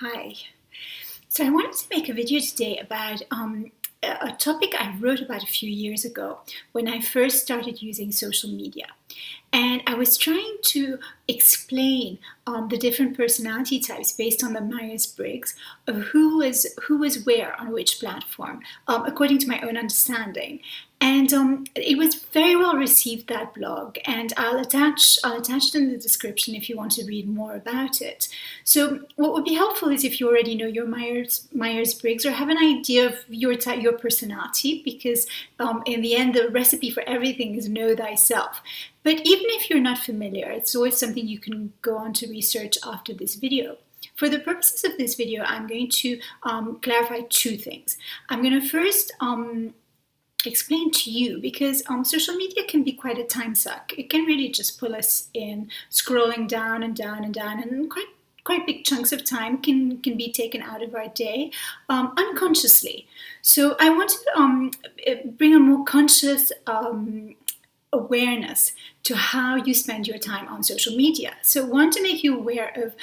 Hi. So I wanted to make a video today about a topic I wrote about a few years ago when I first started using social media. And I was trying to explain the different personality types based on the Myers-Briggs of who was where on which platform, according to my own understanding. And it was very well received, that blog, and I'll attach it in the description if you want to read more about it. So what would be helpful is if you already know your Myers-Briggs or have an idea of your personality, because in the end, the recipe for everything is know thyself. But even if you're not familiar, it's always something you can go on to research after this video. For the purposes of this video, I'm going to clarify two things. I'm going to first explain to you, because social media can be quite a time suck. It can really just pull us in, scrolling down and down and down, and quite big chunks of time can be taken out of our day unconsciously. So I want to bring a more conscious awareness to how you spend your time on social media. So I want to make you aware of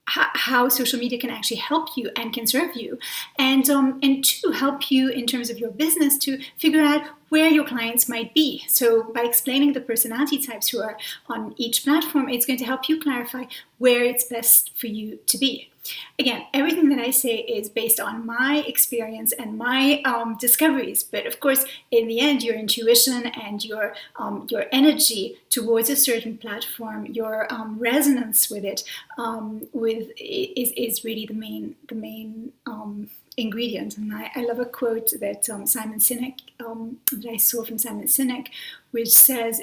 how social media can actually help you and can serve you, and to help you in terms of your business to figure out where your clients might be. So by explaining the personality types who are on each platform, it's going to help you clarify where it's best for you to be. Again, everything that I say is based on my experience and my discoveries, but of course, in the end, your intuition and your energy towards a certain platform, your resonance with it, is really the main ingredient. And I love a quote that Simon Sinek, that I saw from Simon Sinek, which says,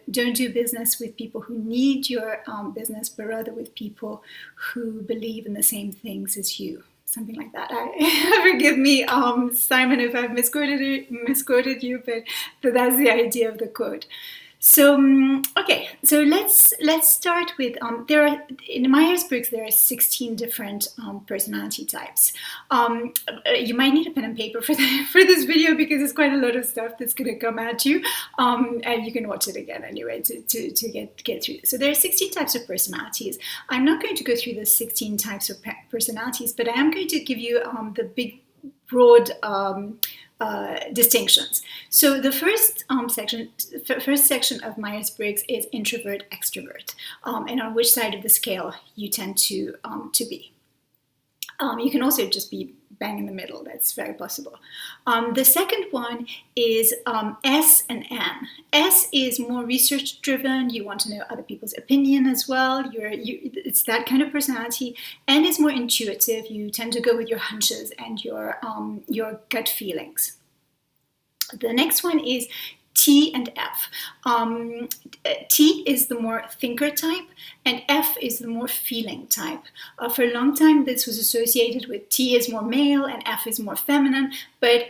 don't do business with people who need your business, but rather with people who believe in the same things as you. Something like that. Forgive me, Simon, if I've misquoted you, but that's the idea of the quote. So okay, so let's start with in Myers-Briggs there are 16 different personality types. You might need a pen and paper for this video, because there's quite a lot of stuff that's going to come at you, and you can watch it again anyway to get through. So there are 16 types of personalities. I'm not going to go through the 16 types of personalities, but I am going to give you the big broad distinctions. So the first section of Myers-Briggs is introvert, extrovert, and on which side of the scale you tend to be. You can also just be bang in the middle. That's very possible. The second one is S and N. S is more research driven. You want to know other people's opinion as well. It's that kind of personality. N is more intuitive. You tend to go with your hunches and your gut feelings. The next one is T and F. T is the more thinker type, and F is the more feeling type. For a long time, this was associated with T is more male and F is more feminine, but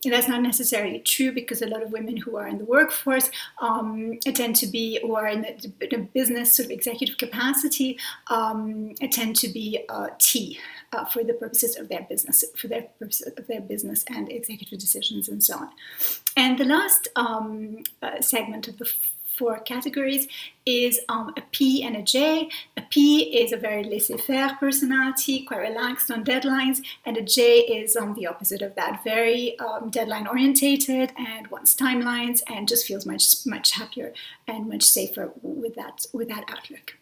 that's not necessarily true, because a lot of women who are in the workforce tend to be, or are in a business sort of executive capacity, tend to be T for the purposes of their business, and executive decisions and so on. And the last segment of the four categories is a P and a J. A P is a very laissez-faire personality, quite relaxed on deadlines, and a J is the opposite of that, very deadline-orientated and wants timelines and just feels much happier and much safer with that outlook.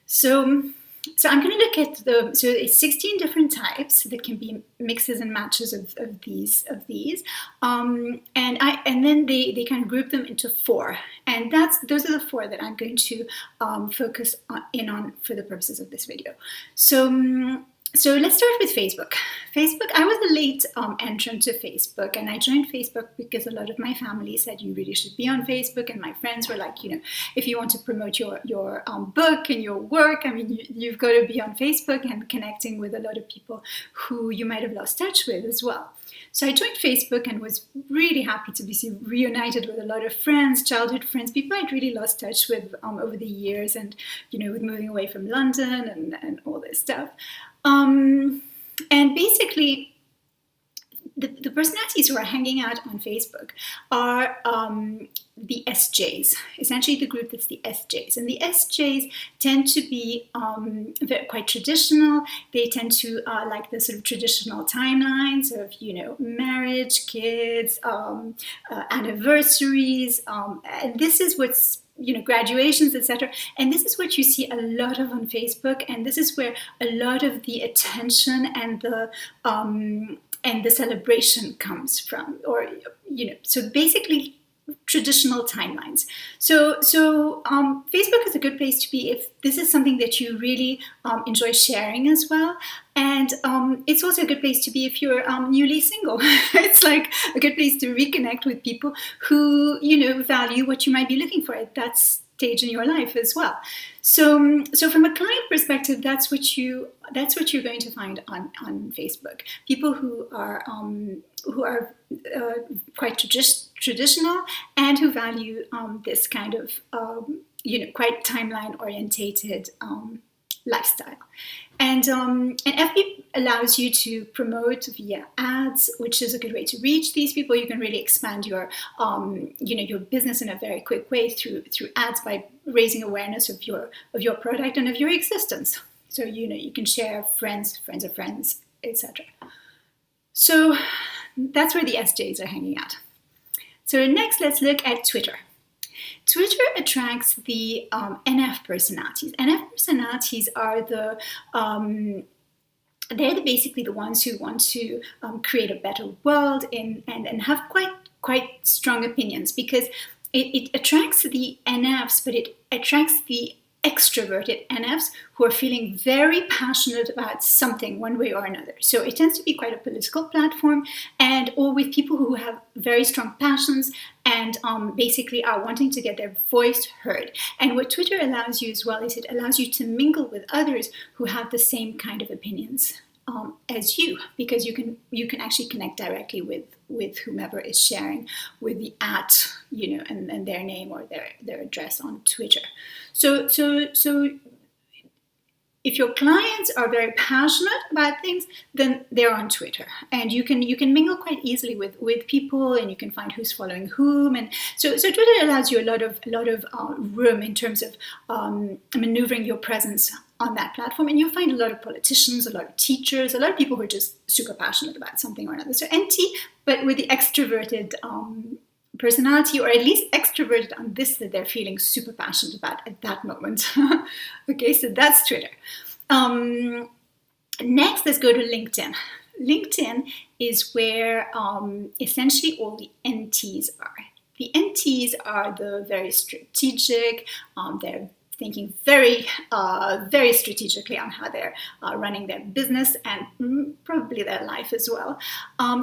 So I'm going to look at so it's 16 different types that can be mixes and matches of these, and then they kind of group them into four, and those are the four that I'm going to focus on for the purposes of this video. So let's start with Facebook. I was a late entrant to Facebook, and I joined Facebook because a lot of my family said you really should be on Facebook, and my friends were like, if you want to promote your book and your work, I mean, you've got to be on Facebook and connecting with a lot of people who you might have lost touch with as well. So I joined Facebook and was really happy to be reunited with a lot of friends, childhood friends, people I'd really lost touch with over the years, and with moving away from London and all this stuff. And basically, the personalities who are hanging out on Facebook are the SJs, essentially the group that's the SJs. And the SJs tend to be quite traditional. They tend to like the sort of traditional timelines of, marriage, kids, anniversaries. And this is what's, graduations, etc. And this is what you see a lot of on Facebook. And this is where a lot of the attention and the celebration comes from. Or, so basically traditional timelines. So Facebook is a good place to be if this is something that you really enjoy sharing as well. And it's also a good place to be if you're newly single. It's like a good place to reconnect with people who, value what you might be looking for at that stage in your life as well. So from a client perspective, that's what you're going to find on Facebook. People who are quite traditional and who value this kind of quite timeline orientated lifestyle. And FB allows you to promote via ads, which is a good way to reach these people. You can really expand your your business in a very quick way through ads by raising awareness of your product and of your existence. So you can share friends of friends, etc. So that's where the SJs are hanging out. So next, let's look at Twitter. Twitter attracts the NF personalities. NF personalities are they're basically the ones who want to create a better world and have quite strong opinions, because it attracts the NFs, but it attracts the extroverted NFs who are feeling very passionate about something one way or another. So it tends to be quite a political platform, or with people who have very strong passions and basically are wanting to get their voice heard. And what Twitter allows you as well is it allows you to mingle with others who have the same kind of opinions as you, because you can actually connect directly with whomever is sharing with the and their name or their address on Twitter. So if your clients are very passionate about things, then they're on Twitter, and you can mingle quite easily with people, and you can find who's following whom, and so Twitter allows you a lot of room in terms of maneuvering your presence on that platform, and you'll find a lot of politicians, a lot of teachers, a lot of people who are just super passionate about something or another. So NT, but with the extroverted personality, or at least extroverted on this that they're feeling super passionate about at that moment. Okay, so that's Twitter. Next, let's go to LinkedIn. LinkedIn is where essentially all the NTs are. The NTs are the very strategic, they're thinking very strategically on how they're running their business and probably their life as well.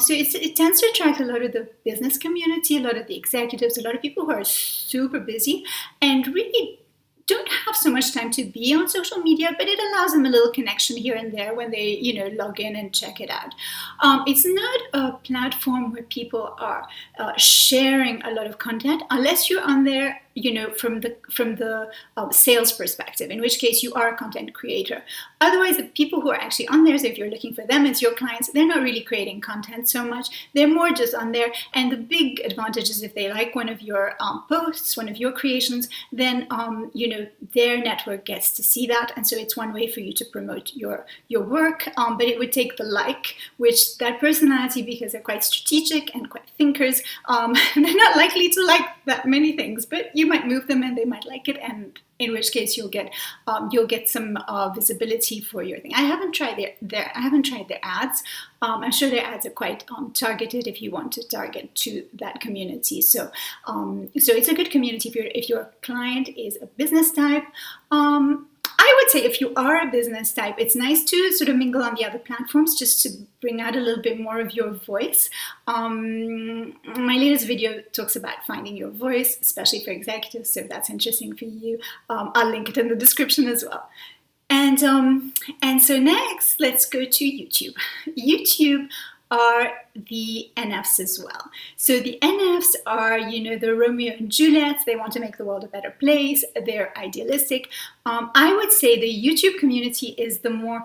So it tends to attract a lot of the business community, a lot of the executives, a lot of people who are super busy and really don't have so much time to be on social media, but it allows them a little connection here and there when they, log in and check it out. It's not a platform where people are sharing a lot of content, unless you're on there, from the sales perspective, in which case you are a content creator. Otherwise, the people who are actually on there, so if you're looking for them as your clients, they're not really creating content so much. They're more just on there. And the big advantage is if they like one of your posts, one of your creations, then their network gets to see that, and so it's one way for you to promote your work. But it would take the like, which that personality, because they're quite strategic and quite thinkers, they're not likely to like that many things, but you might move them and they might like it, and in which case you'll get some visibility for your thing. I haven't tried their ads. I'm sure their ads are quite targeted if you want to target to that community. So it's a good community if your client is a business type. I would say if you are a business type, it's nice to sort of mingle on the other platforms just to bring out a little bit more of your voice. My latest video talks about finding your voice, especially for executives, so if that's interesting for you, I'll link it in the description as well. And so next, let's go to YouTube. YouTube are the NFs as well. So the NFs are, the Romeo and Juliets. They want to make the world a better place. They're idealistic. I would say the YouTube community is the more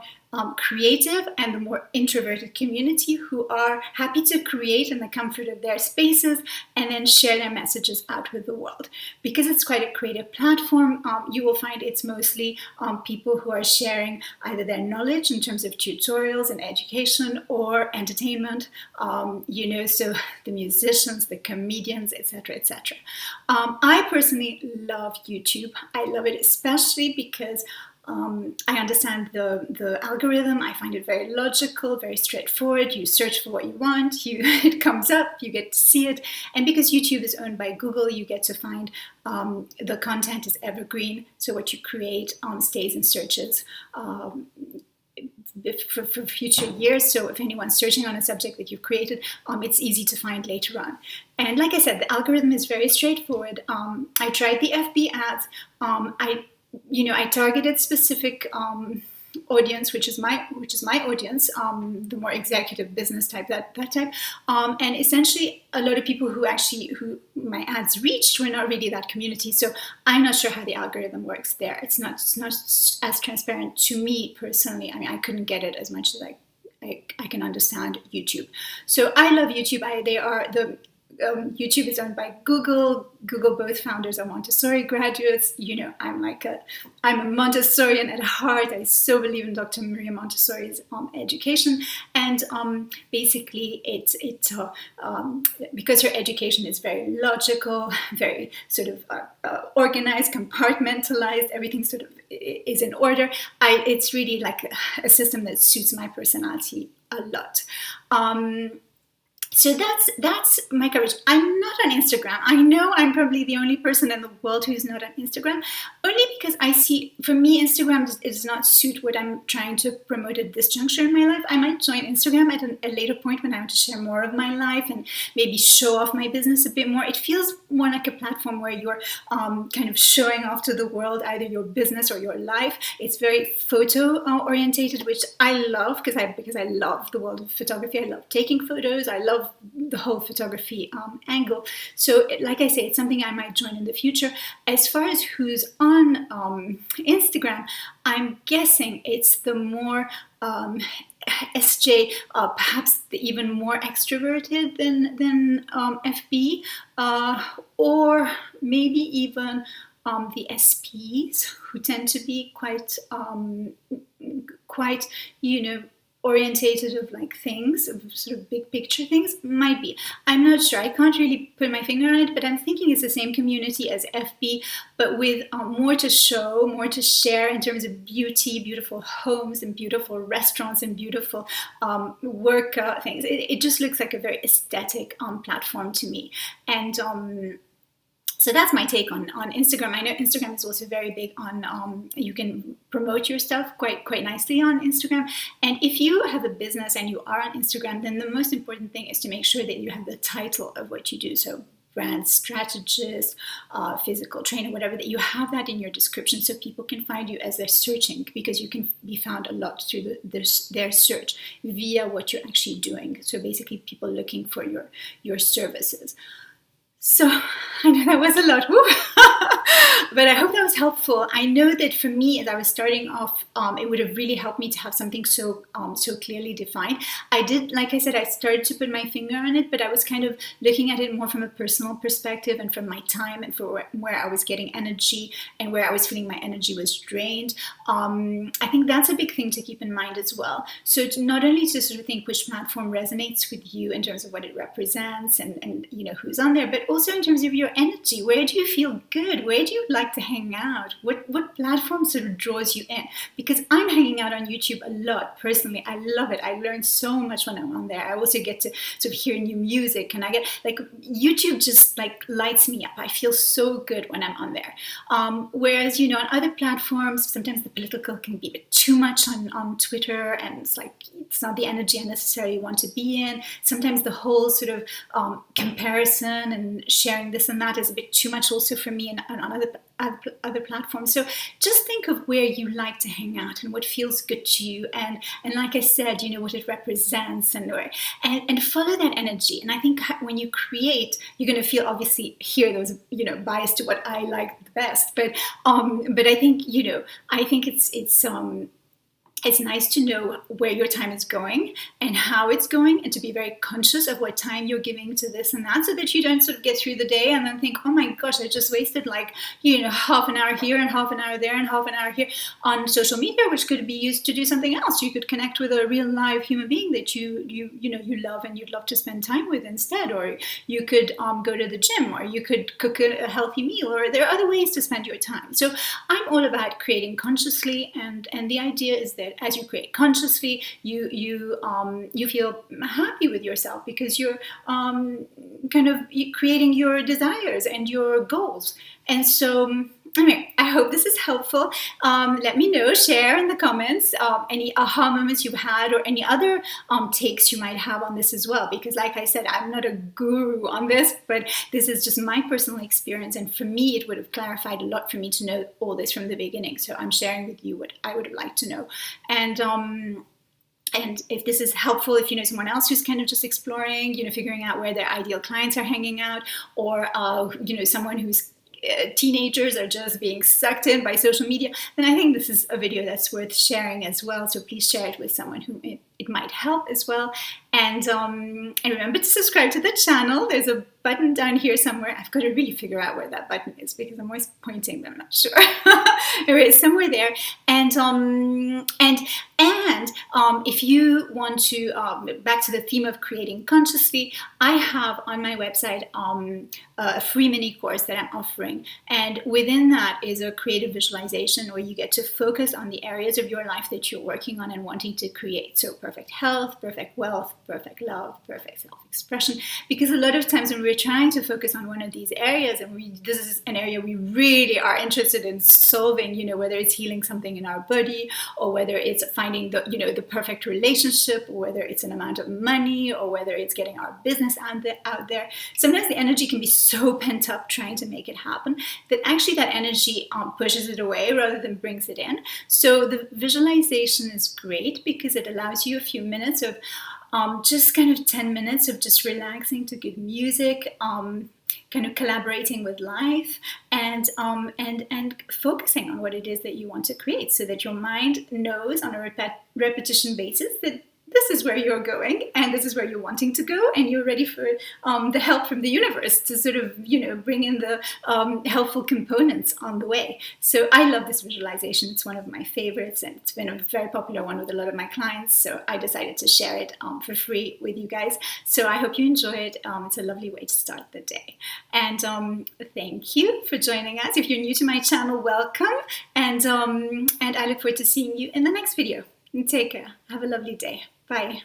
creative and the more introverted community who are happy to create in the comfort of their spaces and then share their messages out with the world. Because it's quite a creative platform, you will find it's mostly people who are sharing either their knowledge in terms of tutorials and education or entertainment, so the musicians, the comedians, etc., etc. I personally love YouTube. I love it especially because I understand the algorithm. I find it very logical, very straightforward. You search for what you want, it comes up, you get to see it. And because YouTube is owned by Google, you get to find the content is evergreen. So what you create stays in searches for future years. So if anyone's searching on a subject that you've created, it's easy to find later on. And like I said, the algorithm is very straightforward. I tried the FB ads. I targeted specific audience, which is my audience, the more executive business type, that type, and essentially a lot of people who my ads reached were not really that community. So I'm not sure how the algorithm works there. It's not as transparent to me personally. I mean, I couldn't get it as much as I can understand YouTube. So I love YouTube. YouTube is owned by Google. Google, both founders are Montessori graduates. I'm a Montessorian at heart. I so believe in Dr. Maria Montessori's education, and basically because her education is very logical, very sort of organized, compartmentalized. Everything sort of is in order. It's really like a system that suits my personality a lot. So that's my coverage. I'm not on Instagram. I know I'm probably the only person in the world who's not on Instagram, only because I see, for me, Instagram does not suit what I'm trying to promote at this juncture in my life. I might join Instagram at a later point when I want to share more of my life and maybe show off my business a bit more. It feels more like a platform where you're kind of showing off to the world either your business or your life. It's very photo orientated, which I love because I love the world of photography. I love taking photos. I love the whole photography angle. So like I say, it's something I might join in the future. As far as who's on Instagram, I'm guessing it's the more SJ, perhaps even more extroverted than FB, or maybe even the SPs, who tend to be quite orientated of like things, of sort of big picture things. Might be. I'm not sure. I can't really put my finger on it, but I'm thinking it's the same community as FB, but with more to show, more to share in terms of beauty, beautiful homes and beautiful restaurants and beautiful work things. It just looks like a very aesthetic platform to me. And so that's my take on Instagram. I know Instagram is also very big on, you can promote your stuff quite nicely on Instagram. And if you have a business and you are on Instagram, then the most important thing is to make sure that you have the title of what you do. So brand strategist, physical trainer, whatever, that you have that in your description so people can find you as they're searching, because you can be found a lot through their search via what you're actually doing. So basically people looking for your services. So I know that was a lot, but I hope that was helpful. I know that for me, as I was starting off, it would have really helped me to have something so clearly defined. I did, like I said, I started to put my finger on it, but I was kind of looking at it more from a personal perspective and from my time and for where I was getting energy and where I was feeling my energy was drained. I think that's a big thing to keep in mind as well. So not only to sort of think which platform resonates with you in terms of what it represents and who's on there, but also in terms of your energy. Where do you feel good? Where do you like to hang out? What platform sort of draws you in? Because I'm hanging out on YouTube a lot personally. I love it. I learn so much when I'm on there. I also get to sort of hear new music, and I get like YouTube just like lights me up. I feel so good when I'm on there. Whereas on other platforms, sometimes the political can be a bit too much on Twitter, and it's not the energy I necessarily want to be in. Sometimes the whole sort of comparison and sharing this and that is a bit too much also for me and on other platforms. So just think of where you like to hang out and what feels good to you, and like I said, what it represents, and follow that energy. And I think when you create, you're going to feel, obviously here there was bias to what I like the best, but I think it's it's nice to know where your time is going and how it's going, and to be very conscious of what time you're giving to this and that, so that you don't sort of get through the day and then think, oh my gosh, I just wasted like, half an hour here and half an hour there and half an hour here on social media, which could be used to do something else. You could connect with a real live human being that you love and you'd love to spend time with instead, or you could go to the gym, or you could cook a healthy meal, or there are other ways to spend your time. So I'm all about creating consciously, and the idea is that as you create consciously, you feel happy with yourself, because you're kind of creating your desires and your goals. And so anyway, I hope this is helpful. Let me know, share in the comments any aha moments you've had, or any other takes you might have on this as well. Because like I said, I'm not a guru on this, but this is just my personal experience. And for me, it would have clarified a lot for me to know all this from the beginning. So I'm sharing with you what I would have liked to know. And if this is helpful, if you know someone else who's kind of just exploring, figuring out where their ideal clients are hanging out, or someone who's teenagers are just being sucked in by social media, then I think this is a video that's worth sharing as well. So please share it with someone who it might help as well. And remember to subscribe to the channel. There's a button down here somewhere. I've got to really figure out where that button is, because I'm always pointing, but I'm not sure. Anyway, it's somewhere there. And if you want to, back to the theme of creating consciously, I have on my website a free mini course that I'm offering. And within that is a creative visualization where you get to focus on the areas of your life that you're working on and wanting to create. So perfect health, perfect wealth, perfect love, perfect self-expression. Because a lot of times when we're trying to focus on one of these areas, and this is an area we really are interested in solving, whether it's healing something in our body, or whether it's finding the perfect relationship, or whether it's an amount of money, or whether it's getting our business out there. Sometimes the energy can be so pent up trying to make it happen that actually that energy pushes it away rather than brings it in. So the visualization is great because it allows you a few minutes of just kind of 10 minutes of just relaxing to good music, kind of collaborating with life, and focusing on what it is that you want to create, so that your mind knows on a repetition basis that this is where you're going and this is where you're wanting to go, and you're ready for the help from the universe to sort of, bring in the helpful components on the way. So I love this visualization. It's one of my favorites, and it's been a very popular one with a lot of my clients. So I decided to share it for free with you guys. So I hope you enjoy it. It's a lovely way to start the day. And thank you for joining us. If you're new to my channel, welcome. And I look forward to seeing you in the next video. Take care. Have a lovely day. Bye.